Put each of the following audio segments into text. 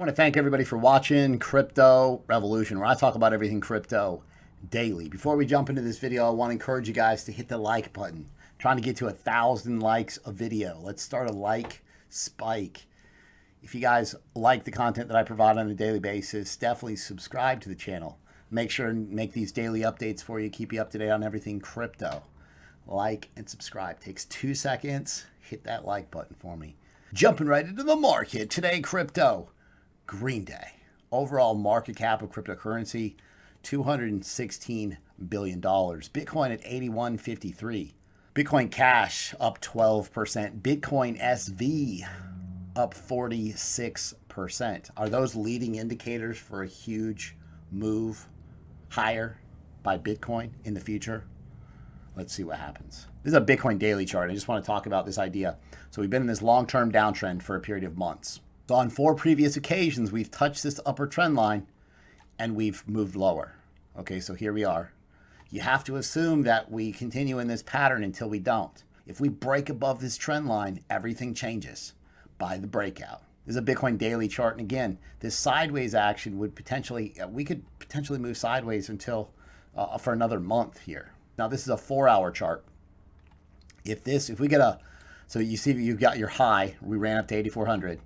want to thank everybody for watching Crypto Revolution, where I talk about everything crypto daily. Before we jump into this video, I want to encourage you guys to hit the like button. I'm trying to get to 1,000 likes a video. Let's start a like spike. If you guys like the content that I provide on a daily basis, definitely subscribe to the channel. Make sure and make these daily updates for you, keep you up to date on everything crypto. Like and subscribe. Takes 2 seconds. Hit that like button for me. Jumping right into the market. Today, crypto. Green day. Overall market cap of cryptocurrency, $216 billion. Bitcoin at 81.53. Bitcoin Cash up 12%. Bitcoin SV up 46%. Are those leading indicators for a huge move higher by Bitcoin in the future? Let's see what happens. This is a Bitcoin daily chart. I just want to talk about this idea. So we've been in this long-term downtrend for a period of months. So on 4 previous occasions, we've touched this upper trend line and we've moved lower. Okay, so here we are. You have to assume that we continue in this pattern until we don't. If we break above this trend line, everything changes by the breakout. This is a Bitcoin daily chart. And again, this sideways action would potentially, we could potentially move sideways until for another month here. Now this is a 4-hour chart. If we get a, so you see you've got your high, we ran up to 8,400.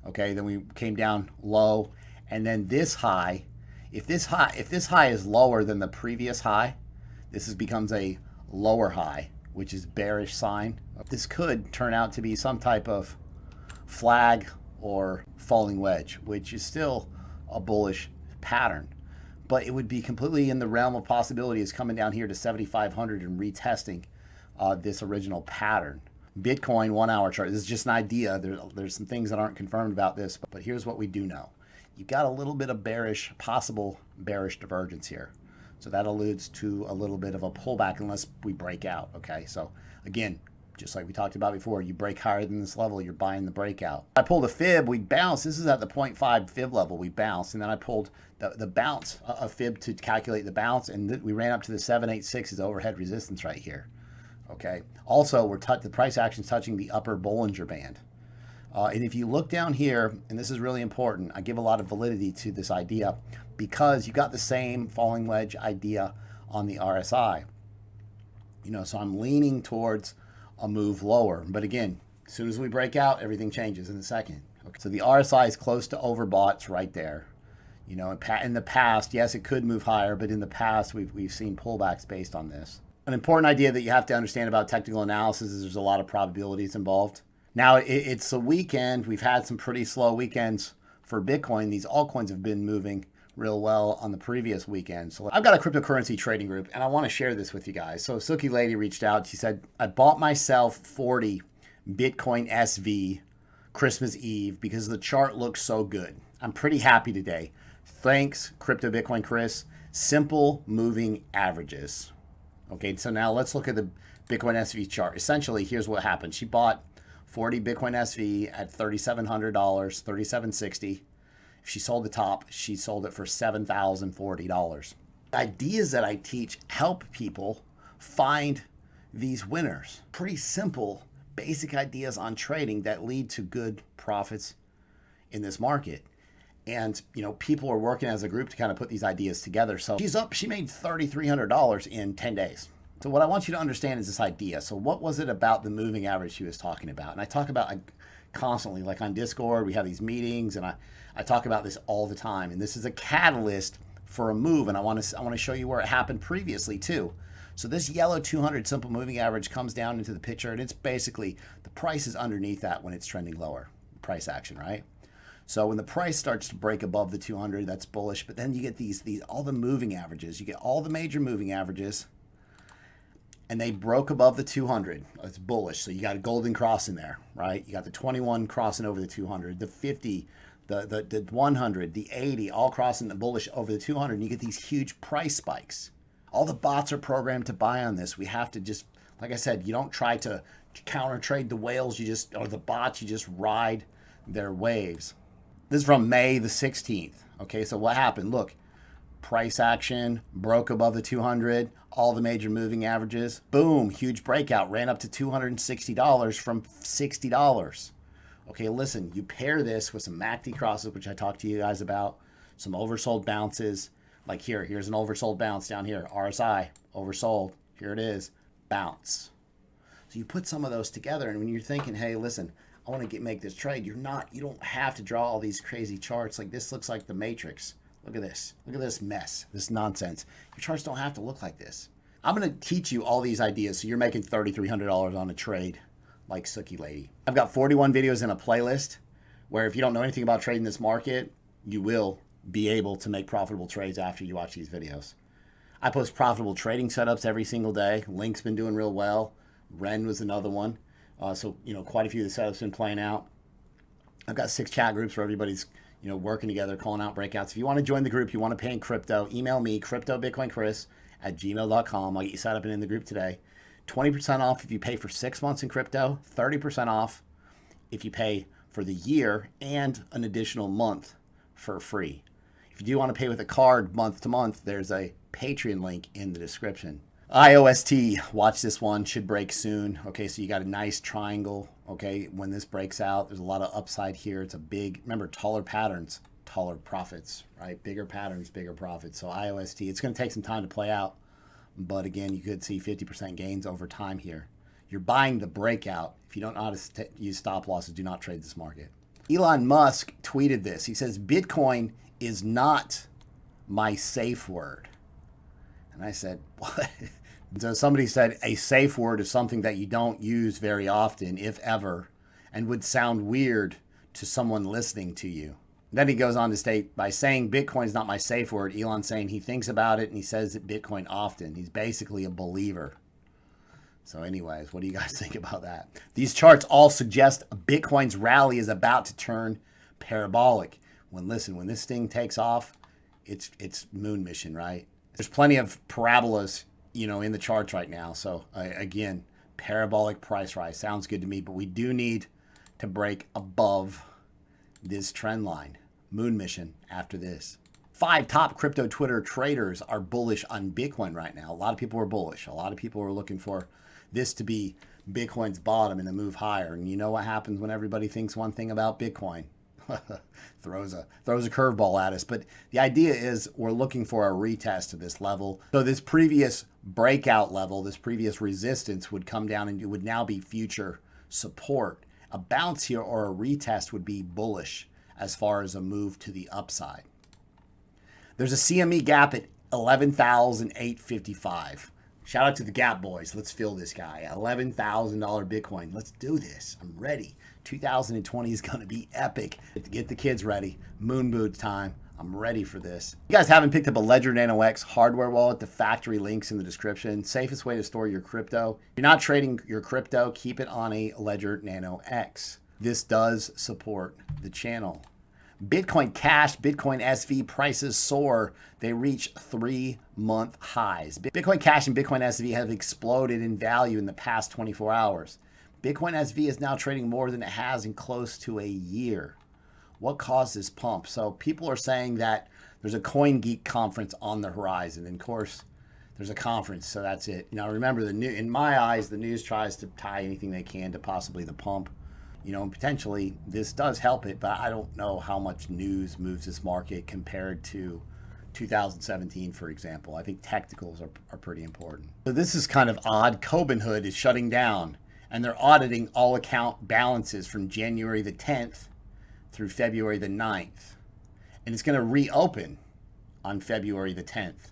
Okay, then we came down low, and then this high, if this high is lower than the previous high, this becomes a lower high, which is bearish sign. This could turn out to be some type of flag or falling wedge, which is still a bullish pattern. But it would be completely in the realm of possibilities coming down here to 7,500 and retesting this original pattern. Bitcoin 1-hour chart. This is just an idea. There's some things that aren't confirmed about this, but here's what we do know. You've got a little bit of possible bearish divergence here. So that alludes to a little bit of a pullback unless we break out. Okay, so again, just like we talked about before, you break higher than this level, you're buying the breakout. I pulled a fib, we bounced. This is at the 0.5 fib level, we bounced, and then I pulled the bounce, a fib to calculate the bounce, and we ran up to the 786 as overhead resistance right here. Okay. Also, the price action's touching the upper Bollinger Band. And if you look down here, and this is really important, I give a lot of validity to this idea because you got the same falling wedge idea on the RSI. You know, so I'm leaning towards a move lower. But again, as soon as we break out, everything changes in a second. Okay. So the RSI is close to overbought. It's right there. You know, in the past, yes, it could move higher, but in the past, we've seen pullbacks based on this. An important idea that you have to understand about technical analysis is there's a lot of probabilities involved. Now, it's a weekend. We've had some pretty slow weekends for Bitcoin. These altcoins have been moving real well on the previous weekend. So I've got a cryptocurrency trading group, and I want to share this with you guys. So Suki Lady reached out. She said, I bought myself 40 Bitcoin SV Christmas Eve because the chart looks so good. I'm pretty happy today. Thanks, cryptobitcoinchris. Simple moving averages. Okay, so now let's look at the Bitcoin SV chart. Essentially, here's what happened. She bought 40 Bitcoin SV at $3,700, $3,760. If she sold the top, she sold it for $7,040. The ideas that I teach help people find these winners. Pretty simple, basic ideas on trading that lead to good profits in this market. And, you know, people are working as a group to kind of put these ideas together. So she made $3,300 in 10 days. So what I want you to understand is this idea. So what was it about the moving average she was talking about? And I talk about constantly, like on Discord, we have these meetings, and I talk about this all the time. And this is a catalyst for a move. And I want to show you where it happened previously too. So this yellow 200 simple moving average comes down into the picture, and it's basically the price is underneath that when it's trending lower, price action, right? So when the price starts to break above the 200, that's bullish. But then you get these all the moving averages. You get all the major moving averages, and they broke above the 200. It's bullish. So you got a golden cross in there, right? You got the 21 crossing over the 200, the 50, the 100, the 80, all crossing the bullish over the 200. And you get these huge price spikes. All the bots are programmed to buy on this. We have to just, like I said, you don't try to counter trade the whales. Or the bots, you just ride their waves. This is from May the 16th. Okay, so what happened? Look, price action, broke above the 200, all the major moving averages. Boom, huge breakout, ran up to $260 from $60. Okay, listen, you pair this with some MACD crosses, which I talked to you guys about, some oversold bounces. Like here's an oversold bounce down here. RSI, oversold. Here it is, bounce. So you put some of those together, and when you're thinking, hey, listen, I want to make this trade, you don't have to draw all these crazy charts. Like this looks like the Matrix. Look at this. Look at this mess, this nonsense. Your charts don't have to look like this. I'm going to teach you all these ideas so you're making $3,300 on a trade like Sookie Lady. I've got 41 videos in a playlist where if you don't know anything about trading this market, you will be able to make profitable trades after you watch these videos. I post profitable trading setups every single day. Link's been doing real well. Ren was another one. So, quite a few of the setups been playing out. I've got 6 chat groups where everybody's, working together, calling out breakouts. If you want to join the group, you want to pay in crypto, email me, cryptobitcoinchris@gmail.com. I'll get you set up and in the group today. 20% off if you pay for 6 months in crypto, 30% off if you pay for the year, and an additional month for free. If you do want to pay with a card month to month, there's a Patreon link in the description. IOST, watch this one, should break soon. Okay, so you got a nice triangle. Okay, when this breaks out, there's a lot of upside here. It's a big, remember, taller patterns, taller profits, right? Bigger patterns, bigger profits. So IOST, it's going to take some time to play out. But again, you could see 50% gains over time here. You're buying the breakout. If you don't know how to use stop losses, do not trade this market. Elon Musk tweeted this. He says, Bitcoin is not my safe word. And I said, what? So somebody said a safe word is something that you don't use very often, if ever, and would sound weird to someone listening to you. Then he goes on to state, by saying Bitcoin is not my safe word, Elon's saying he thinks about it and he says that Bitcoin often. He's basically a believer. So anyways, what do you guys think about that? These charts all suggest Bitcoin's rally is about to turn parabolic. When this thing takes off, it's moon mission, right? There's plenty of parabolas, in the charts right now. So again, parabolic price rise sounds good to me, but we do need to break above this trend line. Moon mission after this. 5 top crypto Twitter traders are bullish on Bitcoin right now. A lot of people are bullish. A lot of people are looking for this to be Bitcoin's bottom and a move higher. And you know what happens when everybody thinks one thing about Bitcoin? throws a curveball at us. But the idea is we're looking for a retest of this level. So this previous breakout level, this previous resistance would come down and it would now be future support. A bounce here or a retest would be bullish as far as a move to the upside. There's a CME gap at 11,855. Shout out to the Gap boys. Let's fill this guy. $11,000 Bitcoin. Let's do this. I'm ready. 2020 is going to be epic. Get the kids ready. Moon boot time. I'm ready for this. If you guys haven't picked up a Ledger Nano X hardware wallet, the factory link's in the description. Safest way to store your crypto. If you're not trading your crypto, keep it on a Ledger Nano X. This does support the channel. Bitcoin Cash, Bitcoin SV prices soar. They reach 3-month highs. Bitcoin Cash and Bitcoin SV have exploded in value in the past 24 hours. Bitcoin SV is now trading more than it has in close to a year. What caused this pump? So people are saying that there's a CoinGeek conference on the horizon. And of course, there's a conference, so that's it. Now remember, in my eyes, the news tries to tie anything they can to possibly the pump. Potentially this does help it, but I don't know how much news moves this market compared to 2017, for example. I think technicals are pretty important. So this is kind of odd. Robinhood is shutting down, and they're auditing all account balances from January the 10th through February the 9th. And it's going to reopen on February the 10th.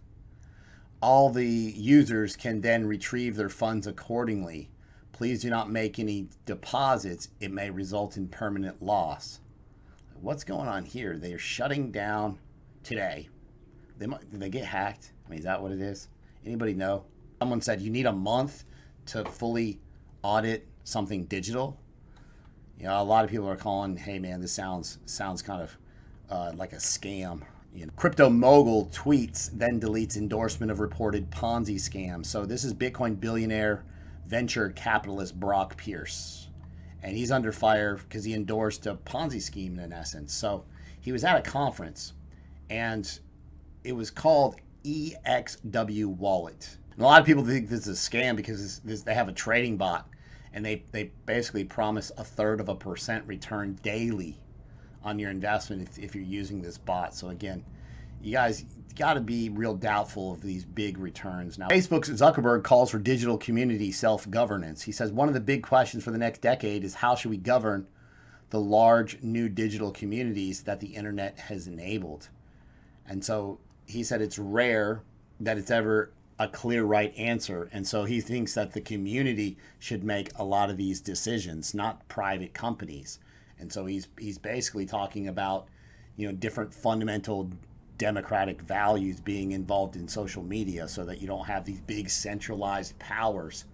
All the users can then retrieve their funds accordingly. Please do not make any deposits. It may result in permanent loss. What's going on here? They are shutting down today. Did they get hacked? I mean, is that what it is? Anybody know? Someone said you need a month to fully audit something digital. A lot of people are calling, hey man, this sounds kind of like a scam. Crypto mogul tweets, then deletes endorsement of reported Ponzi scam. So this is Bitcoin billionaire venture capitalist Brock Pierce, and he's under fire because he endorsed a Ponzi scheme in essence. So he was at a conference, and it was called EXW Wallet. And a lot of people think this is a scam because they have a trading bot, and they basically promise 1/3% return daily on your investment if you're using this bot. So again, you guys got to be real doubtful of these big returns. Now, Facebook's Zuckerberg calls for digital community self-governance. He says one of the big questions for the next decade is how should we govern the large new digital communities that the internet has enabled. And so he said it's rare that it's ever a clear right answer. And so he thinks that the community should make a lot of these decisions, not private companies. And so he's basically talking about, you know, different fundamental democratic values being involved in social media, so that you don't have these big centralized powers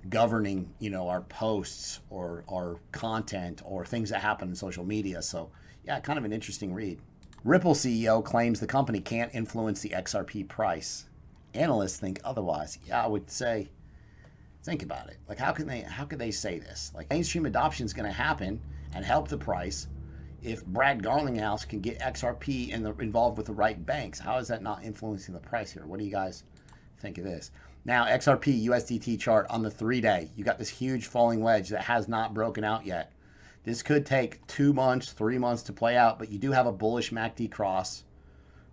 governing, you know, our posts or our content or things that happen in social media. So yeah, kind of an interesting read. Ripple CEO claims the company can't influence the XRP price. Analysts think otherwise. Yeah, I would say, think about it. Like, how could they say this? Like, mainstream adoption is going to happen and help the price if Brad Garlinghouse can get XRP involved with the right banks. How is that not influencing the price here? What do you guys think of this? Now, XRP USDT chart on the 3-day. You got this huge falling wedge that has not broken out yet. This could take 2 months, 3 months to play out, but you do have a bullish MACD cross.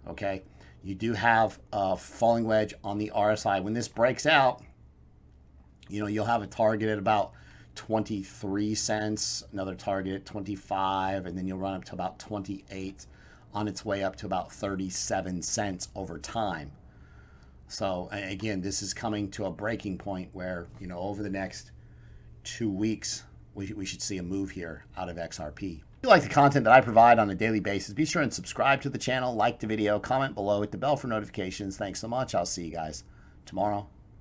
Okay, you do have a falling wedge on the RSI. When this breaks out, you know, you'll have a target at about 23 cents, another target at 25, and then you'll run up to about 28 on its way up to about 37 cents over time. So again, this is coming to a breaking point where, you know, over the next 2 weeks, we should see a move here out of XRP. If you like the content that I provide on a daily basis, be sure and subscribe to the channel, like the video, comment below, hit the bell for notifications. Thanks so much. I'll see you guys tomorrow.